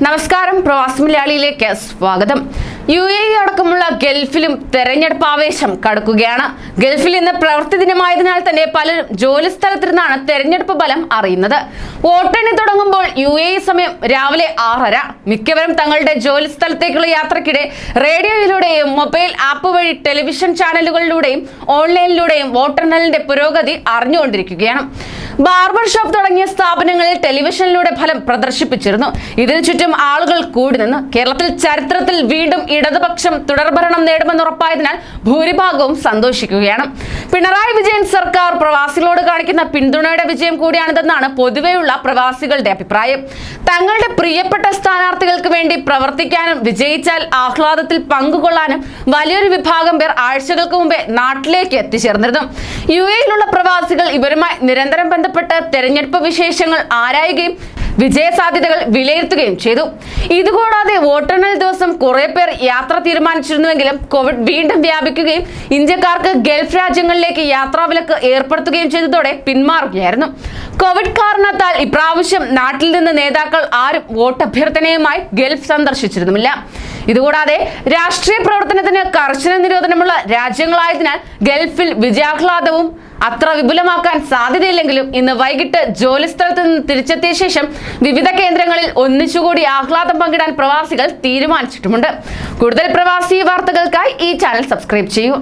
നമസ്കാരം, പ്രവാസി മലയാളിയിലേക്ക് സ്വാഗതം. UAE അടക്കമുള്ള ഗൾഫിലും തെരഞ്ഞെടുപ്പ് ആവേശം കടക്കുകയാണ്. ഗൾഫിൽ ഇന്ന് പ്രവൃത്തി ദിനമായതിനാൽ തന്നെ പലരും ജോലി സ്ഥലത്തിരുന്നാണ് തെരഞ്ഞെടുപ്പ് ഫലം അറിയുന്നത്. വോട്ടെണ്ണി തുടങ്ങുമ്പോൾ UAE സമയം രാവിലെ 6:30. മിക്കവരും തങ്ങളുടെ ജോലി സ്ഥലത്തേക്കുള്ള യാത്രക്കിടെ റേഡിയോയിലൂടെയും മൊബൈൽ ആപ്പ് വഴി ടെലിവിഷൻ ചാനലുകളിലൂടെയും ഓൺലൈനിലൂടെയും വോട്ടെണ്ണലിന്റെ പുരോഗതി അറിഞ്ഞുകൊണ്ടിരിക്കുകയാണ്. ബാർബർ ഷോപ്പ് തുടങ്ങിയ സ്ഥാപനങ്ങളിൽ ടെലിവിഷനിലൂടെ ഫലം പ്രദർശിപ്പിച്ചിരുന്നു. ഇതിനു ചുറ്റും ആളുകൾ കൂടി നിന്ന്. കേരളത്തിൽ ചരിത്രത്തിൽ വീണ്ടും ഇടതുപക്ഷം തുടർഭരണം നേടുമെന്ന് ഉറപ്പായതിനാൽ ഭൂരിഭാഗവും സന്തോഷിക്കുകയാണ്. പിണറായി വിജയൻ സർക്കാർ പ്രവാസികളോട് കാണിക്കുന്ന പിന്തുണയുടെ വിജയം കൂടിയാണിതെന്നാണ് പൊതുവെയുള്ള പ്രവാസികളുടെ അഭിപ്രായം. തങ്ങളുടെ പ്രിയപ്പെട്ട സ്ഥാനാർത്ഥികൾക്ക് വേണ്ടി പ്രവർത്തിക്കാനും വിജയിച്ചാൽ ആഹ്ലാദത്തിൽ പങ്കുകൊള്ളാനും വലിയൊരു വിഭാഗം പേർ ആഴ്ചകൾക്ക് മുമ്പേ നാട്ടിലേക്ക് എത്തിച്ചേർന്നിരുന്നു. UAEയിലുള്ള പ്രവാസികൾ ഇവരുമായി നിരന്തരം ബന്ധപ്പെട്ട് തെരഞ്ഞെടുപ്പ് വിശേഷങ്ങൾ ആരായുകയും വിജയസാധ്യതകൾ വിലയിരുത്തുകയും ചെയ്തു. ഇതുകൂടാതെ വോട്ടെണ്ണൽ ദിവസം കുറെ പേർ യാത്ര തീരുമാനിച്ചിരുന്നുവെങ്കിലും കോവിഡ് വീണ്ടും വ്യാപിക്കുകയും ഇന്ത്യക്കാർക്ക് ഗൾഫ് രാജ്യങ്ങളിലേക്ക് യാത്രാവിലക്ക് ഏർപ്പെടുത്തുകയും ചെയ്തതോടെ പിന്മാറുകയായിരുന്നു. കോവിഡ് കാരണത്താൽ ഇപ്രാവശ്യം നാട്ടിൽ നിന്ന് നേതാക്കൾ ആരും വോട്ടഭ്യർത്ഥനയുമായി ഗൾഫ് സന്ദർശിച്ചിരുന്നുമില്ല. ഇതുകൂടാതെ രാഷ്ട്രീയ പ്രവർത്തനത്തിന് കർശന നിരോധനമുള്ള രാജ്യങ്ങളായതിനാൽ ഗൾഫിൽ വിജയാഹ്ലാദവും അത്ര വിപുലമാക്കാൻ സാധ്യതയില്ലെങ്കിലും ഇന്ന് വൈകിട്ട് ജോലിസ്ഥലത്ത് നിന്ന് തിരിച്ചെത്തിയ ശേഷം വിവിധ കേന്ദ്രങ്ങളിൽ ഒന്നിച്ചുകൂടി ആഹ്ലാദം പങ്കിടാൻ പ്രവാസികൾ തീരുമാനിച്ചിട്ടുമുണ്ട്. കൂടുതൽ പ്രവാസി വാർത്തകൾക്കായി ഈ ചാനൽ സബ്സ്ക്രൈബ് ചെയ്യൂ.